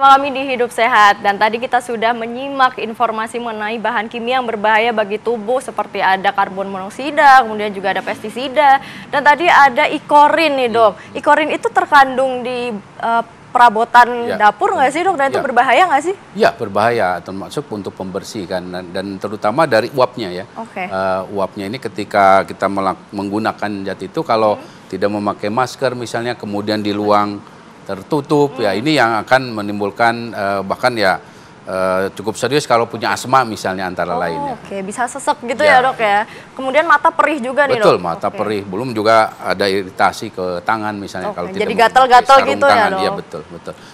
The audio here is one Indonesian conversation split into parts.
Bersama kami di Hidup Sehat, dan tadi kita sudah menyimak informasi mengenai bahan kimia yang berbahaya bagi tubuh seperti ada karbon monoksida, kemudian juga ada pestisida, dan tadi ada ikorin nih dok. Ikorin itu terkandung di perabotan dapur nggak sih dok? Dan itu berbahaya nggak sih? Ya, berbahaya, termasuk untuk pembersih kan, dan terutama dari uapnya ya. Uapnya ini ketika kita menggunakan zat itu, kalau tidak memakai masker misalnya, kemudian di ruang tertutup, ya ini yang akan menimbulkan bahkan ya cukup serius kalau punya asma misalnya antara lainnya. Bisa sesek gitu ya dok ya. Kemudian mata perih juga nih dok. Betul, mata perih. Belum juga ada iritasi ke tangan misalnya kalau tidak jadi gatal-gatal gitu ya dok. Iya betul.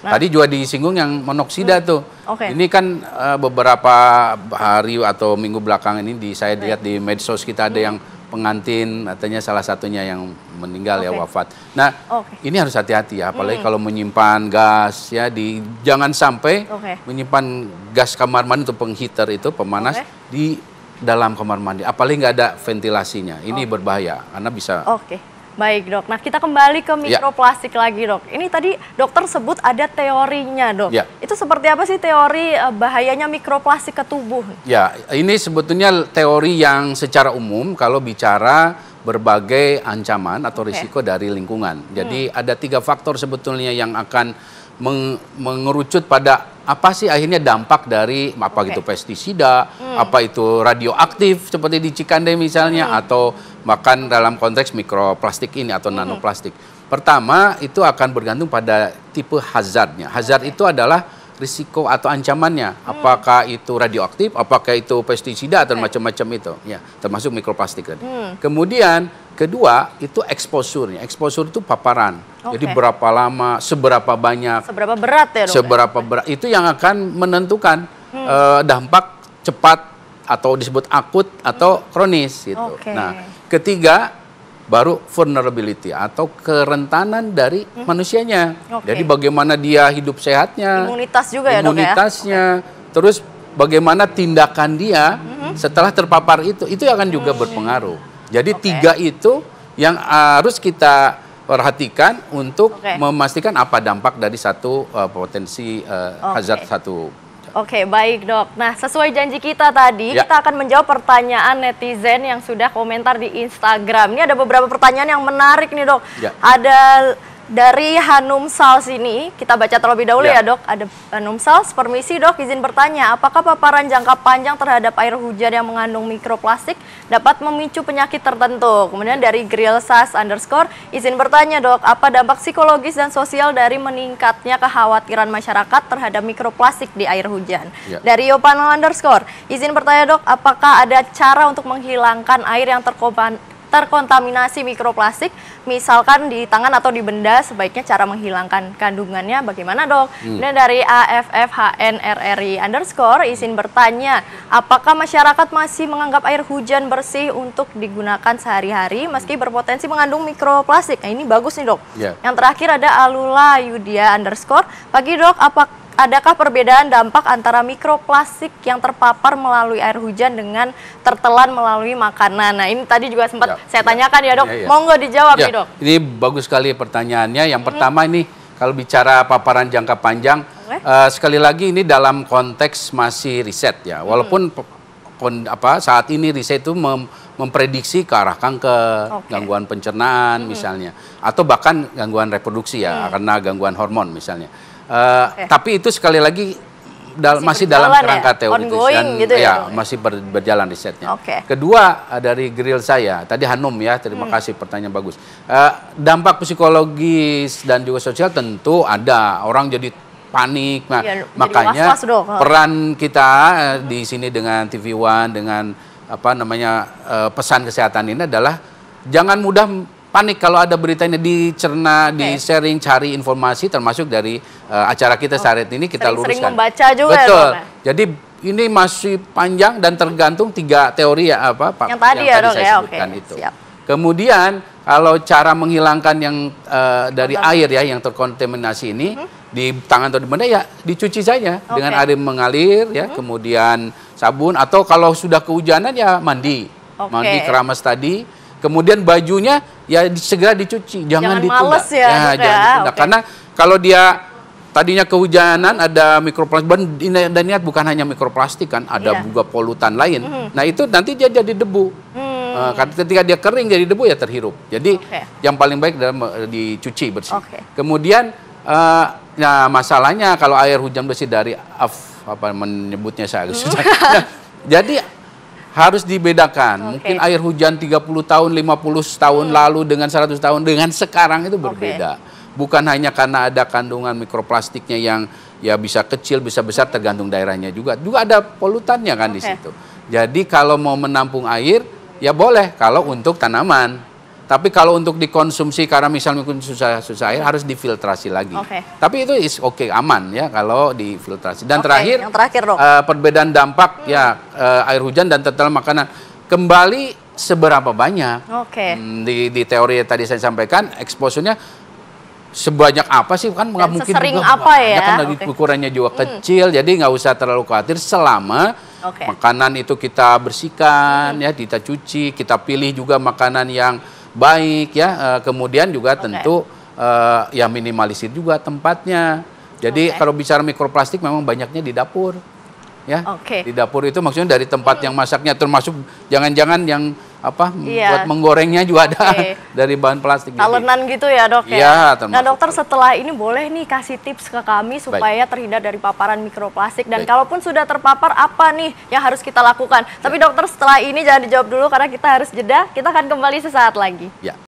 Tadi juga disinggung yang monoksida tuh. Ini kan beberapa hari atau minggu belakangan ini saya lihat di medsos kita ada yang pengantin, katanya salah satunya yang meninggal ya, wafat. Nah, ini harus hati-hati ya, apalagi kalau menyimpan gas ya, jangan sampai menyimpan gas kamar mandi untuk pengheater itu, pemanas di dalam kamar mandi, apalagi nggak ada ventilasinya. Ini berbahaya karena bisa. Baik dok, nah kita kembali ke mikroplastik lagi dok. Ini tadi dokter sebut ada teorinya dok. Itu seperti apa sih teori bahayanya mikroplastik ke tubuh? Ya, ini sebetulnya teori yang secara umum kalau bicara berbagai ancaman atau risiko dari lingkungan. Jadi ada 3 faktor sebetulnya yang akan mengerucut pada apa sih akhirnya dampak dari apa gitu pestisida, apa itu radioaktif seperti di Cikande misalnya, atau bahkan dalam konteks mikroplastik ini atau nanoplastik. Pertama itu akan bergantung pada tipe hazardnya. Hazard itu adalah risiko atau ancamannya, apakah itu radioaktif, apakah itu pestisida atau macam-macam itu, ya termasuk mikroplastik tadi. Kemudian kedua itu exposure-nya. Exposure itu paparan. Jadi berapa lama, seberapa banyak, seberapa berat ya dok? Seberapa berat itu yang akan menentukan dampak cepat atau disebut akut atau kronis gitu. Nah, ketiga baru vulnerability atau kerentanan dari manusianya. Jadi bagaimana dia hidup sehatnya, imunitas juga ya dok ya? Imunitasnya, terus bagaimana tindakan dia setelah terpapar itu akan juga berpengaruh. Jadi 3 itu yang harus kita perhatikan untuk memastikan apa dampak dari satu potensi hazard satu. Baik dok. Nah, sesuai janji kita tadi, kita akan menjawab pertanyaan netizen yang sudah komentar di Instagram. Ini ada beberapa pertanyaan yang menarik nih dok. Ada dari Hanum Sals ini, kita baca terlebih dahulu ya dok. Ada Hanum Sals, permisi dok, izin bertanya, apakah paparan jangka panjang terhadap air hujan yang mengandung mikroplastik dapat memicu penyakit tertentu? Kemudian dari Grilsas _ izin bertanya dok, apa dampak psikologis dan sosial dari meningkatnya kekhawatiran masyarakat terhadap mikroplastik di air hujan? Dari Yopanel _ izin bertanya dok, apakah ada cara untuk menghilangkan air yang terkontaminasi mikroplastik, misalkan di tangan atau di benda, sebaiknya cara menghilangkan kandungannya bagaimana dok? Dan dari AFFHNRRI _ izin bertanya, apakah masyarakat masih menganggap air hujan bersih untuk digunakan sehari-hari meski berpotensi mengandung mikroplastik? Nah, ini bagus nih dok. Yang terakhir ada Alula Yudia _ pagi dok, adakah perbedaan dampak antara mikroplastik yang terpapar melalui air hujan dengan tertelan melalui makanan? Nah, ini tadi juga sempat saya tanyakan ya dok, monggo dijawab nih dok. Ini bagus sekali pertanyaannya. Yang pertama ini kalau bicara paparan jangka panjang, sekali lagi ini dalam konteks masih riset ya. Walaupun saat ini riset itu memprediksi ke arah kanker, gangguan pencernaan misalnya, atau bahkan gangguan reproduksi ya, karena gangguan hormon misalnya. Tapi itu sekali lagi masih dalam kerangka teoritis dan gitu masih berjalan risetnya. Kedua dari grill saya tadi Hanum ya, terima kasih pertanyaan bagus. Dampak psikologis dan juga sosial tentu ada, orang jadi panik. Nah, makanya peran kita di sini dengan TV One dengan pesan kesehatan ini adalah jangan mudah panik kalau ada berita ini, dicerna, di-sharing, cari informasi, termasuk dari acara kita saat ini kita luruskan. Sering membaca juga. Betul. Jadi ini masih panjang dan tergantung 3 teori ya yang tadi saya sebutkan itu. Kemudian kalau cara menghilangkan yang dari air ya yang terkontaminasi ini di tangan atau di benda ya dicuci saja dengan air mengalir ya, kemudian sabun, atau kalau sudah kehujanan ya mandi keramas tadi. Kemudian bajunya ya segera dicuci, jangan ditunda. Males ya, jangan ditunda. Karena kalau dia tadinya kehujanan ada mikroplastik, dan niat bukan hanya mikroplastik kan, ada juga polutan lain. Nah itu nanti dia jadi debu. Ketika dia kering jadi debu ya terhirup. Jadi yang paling baik adalah dicuci bersih. Kemudian nah masalahnya kalau air hujan bersih dari apa menyebutnya saya agak susah. Jadi harus dibedakan. Mungkin air hujan 30 tahun, 50 tahun lalu dengan 100 tahun dengan sekarang itu berbeda. Bukan hanya karena ada kandungan mikroplastiknya yang ya bisa kecil, bisa besar tergantung daerahnya juga. Juga ada polutannya kan di situ. Jadi kalau mau menampung air ya boleh kalau untuk tanaman. Tapi kalau untuk dikonsumsi karena misalnya susah air harus difiltrasi lagi. Tapi itu aman ya kalau difiltrasi. Dan terakhir, yang terakhir dok, perbedaan dampak ya air hujan dan tetelan makanan kembali seberapa banyak. Di teori yang tadi saya sampaikan eksposurnya sebanyak apa sih kan nggak mungkin juga apa ya kan dari ukurannya juga kecil, jadi nggak usah terlalu khawatir selama makanan itu kita bersihkan ya, kita cuci, kita pilih juga makanan yang baik ya, kemudian juga tentu ya minimalisir juga tempatnya. Jadi kalau bicara mikroplastik memang banyaknya di dapur ya, di dapur itu maksudnya dari tempat yang masaknya, termasuk jangan-jangan yang buat menggorengnya juga ada dari bahan plastik. Talenan gitu ya dok ya. Nah dokter setelah ini boleh nih kasih tips ke kami supaya terhindar dari paparan mikroplastik, dan kalaupun sudah terpapar apa nih yang harus kita lakukan. Tapi dokter setelah ini jangan dijawab dulu karena kita harus jeda, kita akan kembali sesaat lagi.